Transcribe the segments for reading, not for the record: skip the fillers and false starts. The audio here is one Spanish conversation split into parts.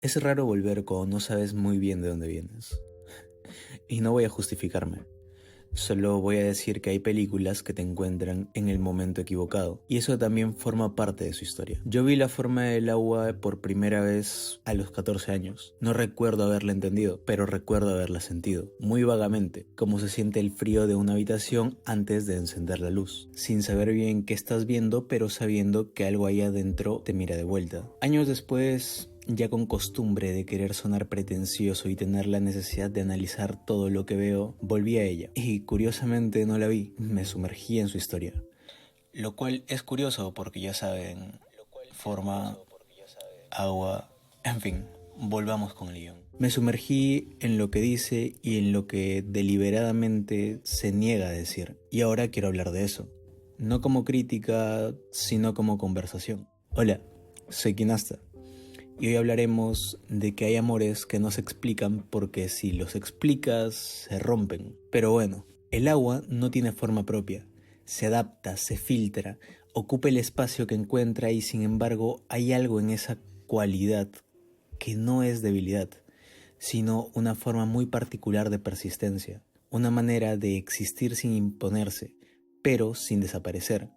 Es raro volver cuando no sabes muy bien de dónde vienes. Y no voy a justificarme. Solo voy a decir que hay películas que te encuentran en el momento equivocado. Y eso también forma parte de su historia. Yo vi La forma del agua por primera vez a los 14 años. No recuerdo haberla entendido, pero recuerdo haberla sentido. Muy vagamente, como se siente el frío de una habitación antes de encender la luz. Sin saber bien qué estás viendo, pero sabiendo que algo ahí adentro te mira de vuelta. Años después, ya con costumbre de querer sonar pretencioso y tener la necesidad de analizar todo lo que veo, volví a ella. Y curiosamente no la vi, me sumergí en su historia. Lo cual es curioso porque ya saben, forma, agua, en fin, volvamos con el guión. Me sumergí en lo que dice y en lo que deliberadamente se niega a decir. Y ahora quiero hablar de eso. No como crítica, sino como conversación. Hola, soy Kinasta. Y hoy hablaremos de que hay amores que no se explican porque si los explicas se rompen. Pero bueno, el agua no tiene forma propia. Se adapta, se filtra, ocupa el espacio que encuentra y sin embargo hay algo en esa cualidad que no es debilidad, sino una forma muy particular de persistencia. Una manera de existir sin imponerse, pero sin desaparecer,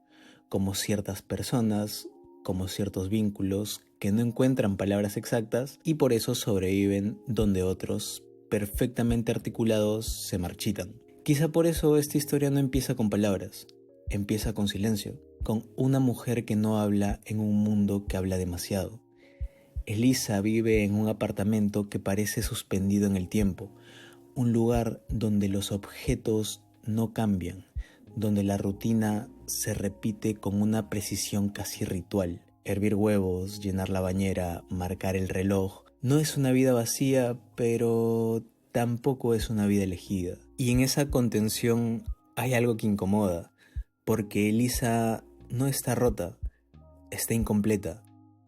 como ciertas personas, como ciertos vínculos que no encuentran palabras exactas y por eso sobreviven donde otros, perfectamente articulados, se marchitan. Quizá por eso esta historia no empieza con palabras, empieza con silencio, con una mujer que no habla en un mundo que habla demasiado. Elisa vive en un apartamento que parece suspendido en el tiempo, un lugar donde los objetos no cambian, donde la rutina se repite con una precisión casi ritual. Hervir huevos, llenar la bañera, marcar el reloj. No es una vida vacía, pero tampoco es una vida elegida. Y en esa contención hay algo que incomoda, porque Elisa no está rota, está incompleta,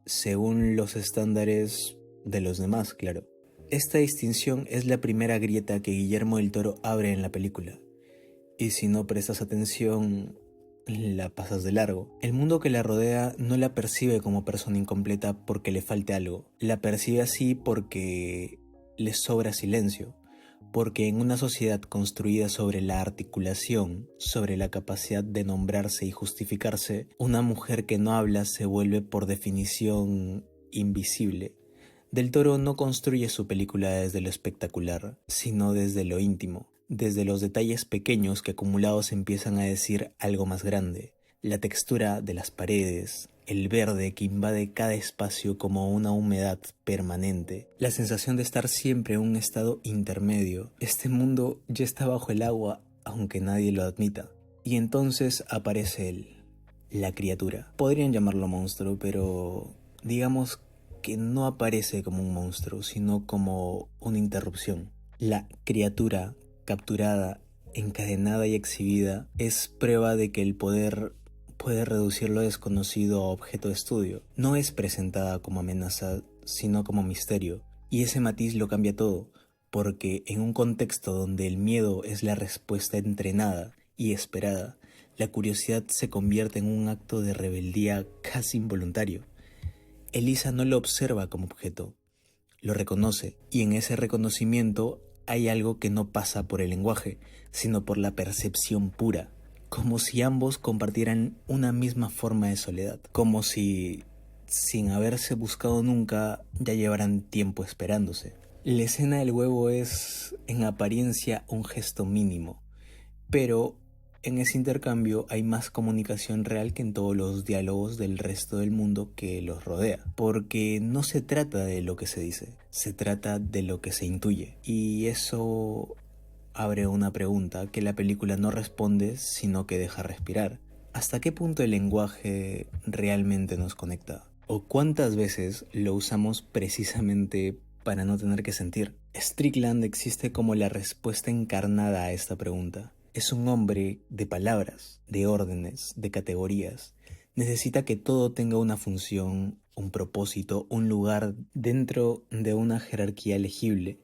según los estándares de los demás, claro. Esta distinción es la primera grieta que Guillermo del Toro abre en la película. Y si no prestas atención, la pasas de largo. El mundo que la rodea no la percibe como persona incompleta porque le falte algo. La percibe así porque le sobra silencio. Porque en una sociedad construida sobre la articulación, sobre la capacidad de nombrarse y justificarse, una mujer que no habla se vuelve por definición invisible. Del Toro no construye su película desde lo espectacular, sino desde lo íntimo, desde los detalles pequeños que acumulados empiezan a decir algo más grande. La textura de las paredes, el verde que invade cada espacio como una humedad permanente, la sensación de estar siempre en un estado intermedio. Este mundo ya está bajo el agua, aunque nadie lo admita. Y entonces aparece él, la criatura. Podrían llamarlo monstruo, pero digamos que no aparece como un monstruo, sino como una interrupción. La criatura capturada, encadenada y exhibida es prueba de que el poder puede reducir lo desconocido a objeto de estudio. No es presentada como amenaza, sino como misterio. Y ese matiz lo cambia todo, porque en un contexto donde el miedo es la respuesta entrenada y esperada, la curiosidad se convierte en un acto de rebeldía casi involuntario. Elisa no lo observa como objeto, lo reconoce, y en ese reconocimiento hay algo que no pasa por el lenguaje, sino por la percepción pura, como si ambos compartieran una misma forma de soledad, como si, sin haberse buscado nunca, ya llevaran tiempo esperándose. La escena del huevo es, en apariencia, un gesto mínimo, pero en ese intercambio hay más comunicación real que en todos los diálogos del resto del mundo que los rodea. Porque no se trata de lo que se dice, se trata de lo que se intuye. Y eso abre una pregunta que la película no responde, sino que deja respirar. ¿Hasta qué punto el lenguaje realmente nos conecta? ¿O cuántas veces lo usamos precisamente para no tener que sentir? Strickland existe como la respuesta encarnada a esta pregunta. Es un hombre de palabras, de órdenes, de categorías. Necesita que todo tenga una función, un propósito, un lugar dentro de una jerarquía legible.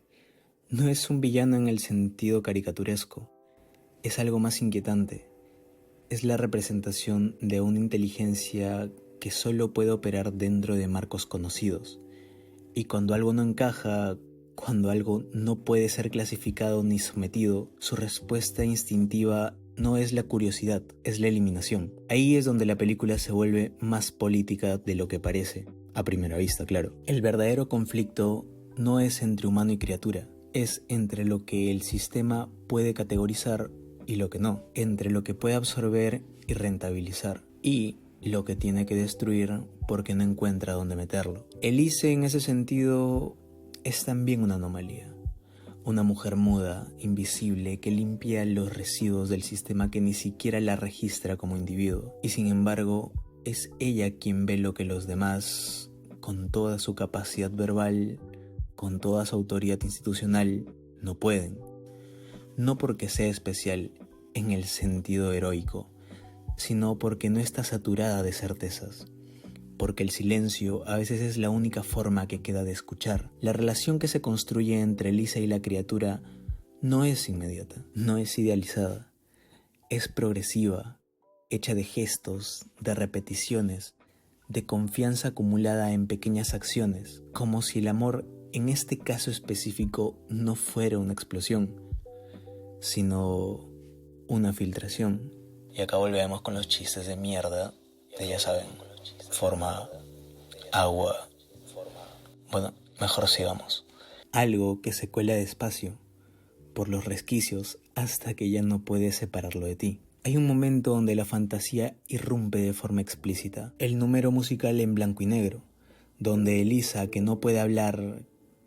No es un villano en el sentido caricaturesco, es algo más inquietante. Es la representación de una inteligencia que solo puede operar dentro de marcos conocidos. Y cuando algo no encaja, cuando algo no puede ser clasificado ni sometido, su respuesta instintiva no es la curiosidad, es la eliminación. Ahí es donde la película se vuelve más política de lo que parece, a primera vista, claro. El verdadero conflicto no es entre humano y criatura, es entre lo que el sistema puede categorizar y lo que no, entre lo que puede absorber y rentabilizar, y lo que tiene que destruir porque no encuentra dónde meterlo. Elise, en ese sentido, es también una anomalía. Una mujer muda, invisible, que limpia los residuos del sistema que ni siquiera la registra como individuo. Y sin embargo, es ella quien ve lo que los demás, con toda su capacidad verbal, con toda su autoridad institucional, no pueden. No porque sea especial en el sentido heroico, sino porque no está saturada de certezas, porque el silencio a veces es la única forma que queda de escuchar. La relación que se construye entre Elisa y la criatura no es inmediata, no es idealizada, es progresiva, hecha de gestos, de repeticiones, de confianza acumulada en pequeñas acciones, como si el amor en este caso específico no fuera una explosión, sino una filtración. Y acá volvemos con los chistes de mierda, que ya saben, forma, agua. Bueno, mejor sigamos. Algo que se cuela despacio, por los resquicios, hasta que ya no puedes separarlo de ti. Hay un momento donde la fantasía irrumpe de forma explícita. El número musical en blanco y negro, donde Elisa, que no puede hablar,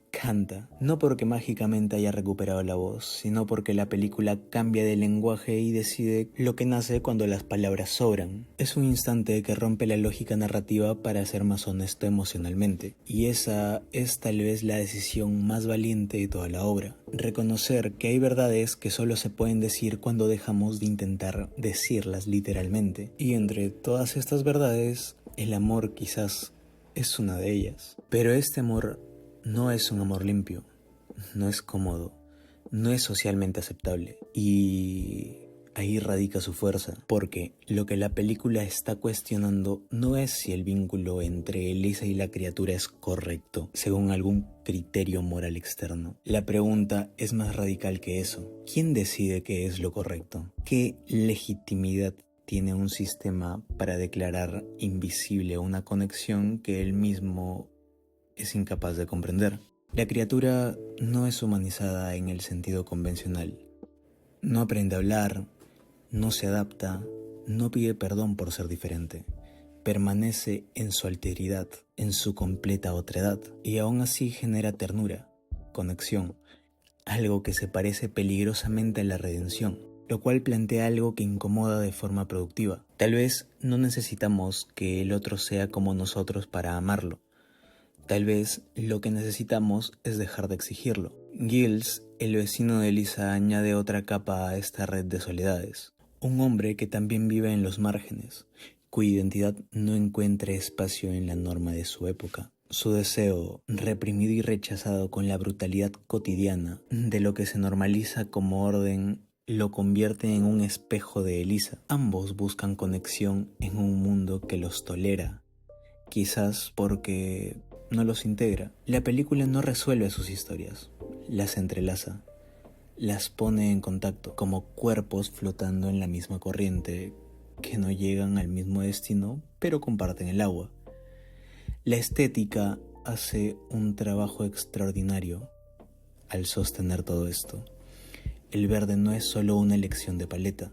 canta, no porque mágicamente haya recuperado la voz, sino porque la película cambia de lenguaje y decide lo que nace cuando las palabras sobran. Es un instante que rompe la lógica narrativa para ser más honesto emocionalmente, y esa es tal vez la decisión más valiente de toda la obra. Reconocer que hay verdades que solo se pueden decir cuando dejamos de intentar decirlas literalmente, y entre todas estas verdades, el amor quizás es una de ellas. Pero este amor no es un amor limpio, no es cómodo, no es socialmente aceptable. Y ahí radica su fuerza, porque lo que la película está cuestionando no es si el vínculo entre Elisa y la criatura es correcto, según algún criterio moral externo. La pregunta es más radical que eso. ¿Quién decide qué es lo correcto? ¿Qué legitimidad tiene un sistema para declarar invisible una conexión que él mismo es incapaz de comprender? La criatura no es humanizada en el sentido convencional. No aprende a hablar, no se adapta, no pide perdón por ser diferente. Permanece en su alteridad, en su completa otredad, y aún así genera ternura, conexión, algo que se parece peligrosamente a la redención, lo cual plantea algo que incomoda de forma productiva. Tal vez no necesitamos que el otro sea como nosotros para amarlo. Tal vez lo que necesitamos es dejar de exigirlo. Giles, el vecino de Elisa, añade otra capa a esta red de soledades. Un hombre que también vive en los márgenes, cuya identidad no encuentra espacio en la norma de su época. Su deseo, reprimido y rechazado con la brutalidad cotidiana de lo que se normaliza como orden, lo convierte en un espejo de Elisa. Ambos buscan conexión en un mundo que los tolera, quizás porque no los integra. La película no resuelve sus historias, las entrelaza, las pone en contacto como cuerpos flotando en la misma corriente que no llegan al mismo destino, pero comparten el agua. La estética hace un trabajo extraordinario al sostener todo esto. El verde no es solo una elección de paleta,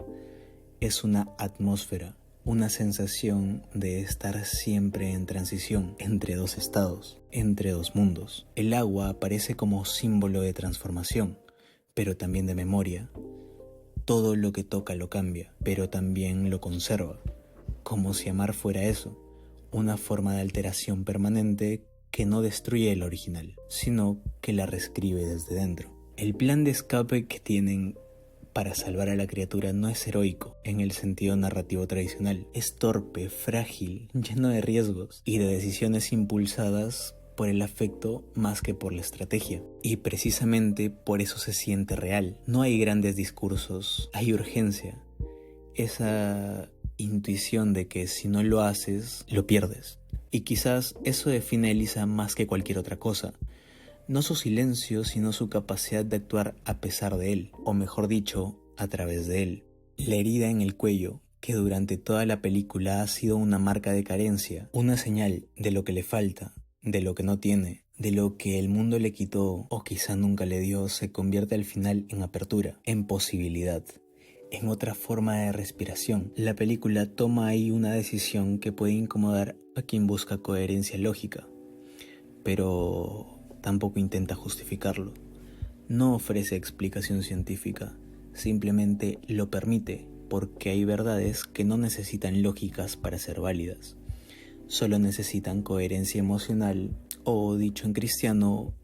es una atmósfera, una sensación de estar siempre en transición entre dos estados, entre dos mundos. El agua aparece como símbolo de transformación, pero también de memoria. Todo lo que toca lo cambia, pero también lo conserva, como si amar fuera eso, una forma de alteración permanente que no destruye el original, sino que la reescribe desde dentro. El plan de escape que tienen para salvar a la criatura no es heroico en el sentido narrativo tradicional. Es torpe, frágil, lleno de riesgos y de decisiones impulsadas por el afecto más que por la estrategia. Y precisamente por eso se siente real. No hay grandes discursos, hay urgencia. Esa intuición de que si no lo haces, lo pierdes. Y quizás eso define a Elisa más que cualquier otra cosa. No su silencio, sino su capacidad de actuar a pesar de él, o mejor dicho, a través de él. La herida en el cuello, que durante toda la película ha sido una marca de carencia, una señal de lo que le falta, de lo que no tiene, de lo que el mundo le quitó o quizá nunca le dio, se convierte al final en apertura, en posibilidad, en otra forma de respiración. La película toma ahí una decisión que puede incomodar a quien busca coherencia lógica, pero tampoco intenta justificarlo. No ofrece explicación científica, simplemente lo permite, porque hay verdades que no necesitan lógicas para ser válidas. Solo necesitan coherencia emocional, o dicho en cristiano,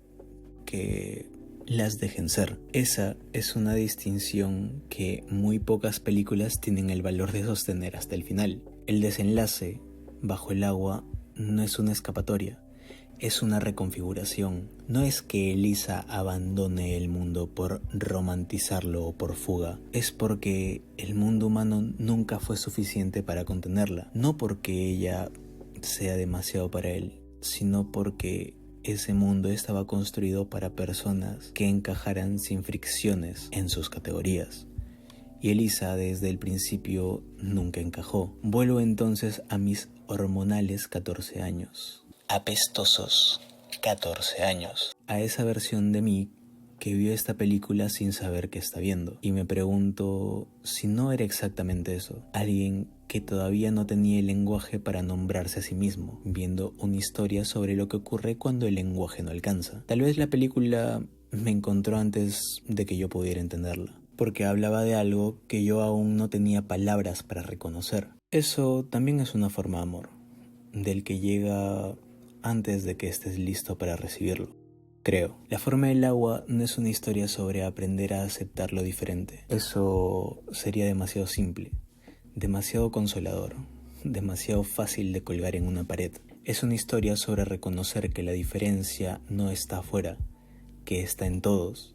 que las dejen ser. Esa es una distinción que muy pocas películas tienen el valor de sostener hasta el final. El desenlace, bajo el agua, no es una escapatoria, es una reconfiguración. No es que Elisa abandone el mundo por romantizarlo o por fuga, es porque el mundo humano nunca fue suficiente para contenerla. No porque ella sea demasiado para él, sino porque ese mundo estaba construido para personas que encajaran sin fricciones en sus categorías. Y Elisa desde el principio nunca encajó. Vuelvo entonces a mis hormonales 14 años. Apestosos 14 años. A esa versión de mí que vio esta película sin saber qué está viendo. Y me pregunto si no era exactamente eso. Alguien que todavía no tenía el lenguaje para nombrarse a sí mismo, viendo una historia sobre lo que ocurre cuando el lenguaje no alcanza. Tal vez la película me encontró antes de que yo pudiera entenderla, porque hablaba de algo que yo aún no tenía palabras para reconocer. Eso también es una forma de amor, del que llega antes de que estés listo para recibirlo. Creo. La forma del agua no es una historia sobre aprender a aceptar lo diferente. Eso sería demasiado simple, demasiado consolador, demasiado fácil de colgar en una pared. Es una historia sobre reconocer que la diferencia no está afuera, que está en todos,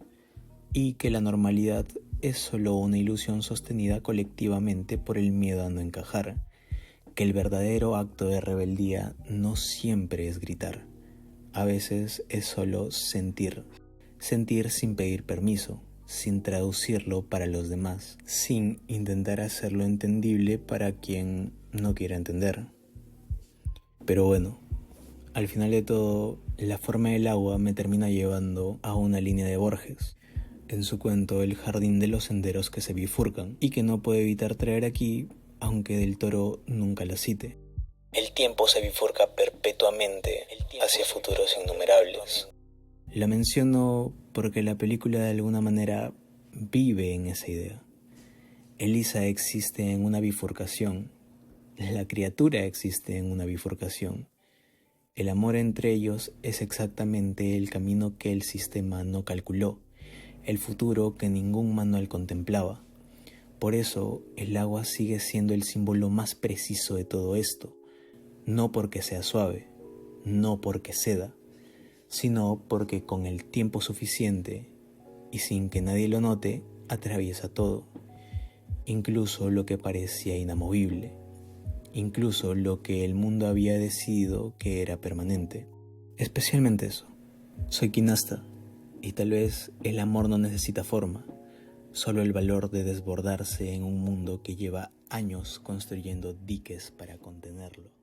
y que la normalidad es solo una ilusión sostenida colectivamente por el miedo a no encajar, que el verdadero acto de rebeldía no siempre es gritar. A veces es solo sentir sin pedir permiso, sin traducirlo para los demás, sin intentar hacerlo entendible para quien no quiera entender. Pero bueno, al final de todo, la forma del agua me termina llevando a una línea de Borges, en su cuento El jardín de los senderos que se bifurcan, y que no puedo evitar traer aquí, aunque Del Toro nunca la cite. El tiempo se bifurca perpetuamente hacia futuros innumerables. La menciono porque la película de alguna manera vive en esa idea. Elisa existe en una bifurcación, la criatura existe en una bifurcación. El amor entre ellos es exactamente el camino que el sistema no calculó, el futuro que ningún manual contemplaba. Por eso el agua sigue siendo el símbolo más preciso de todo esto. No porque sea suave, no porque ceda, sino porque con el tiempo suficiente y sin que nadie lo note, atraviesa todo, incluso lo que parecía inamovible, incluso lo que el mundo había decidido que era permanente. Especialmente eso. Soy quinasta y tal vez el amor no necesita forma, solo el valor de desbordarse en un mundo que lleva años construyendo diques para contenerlo.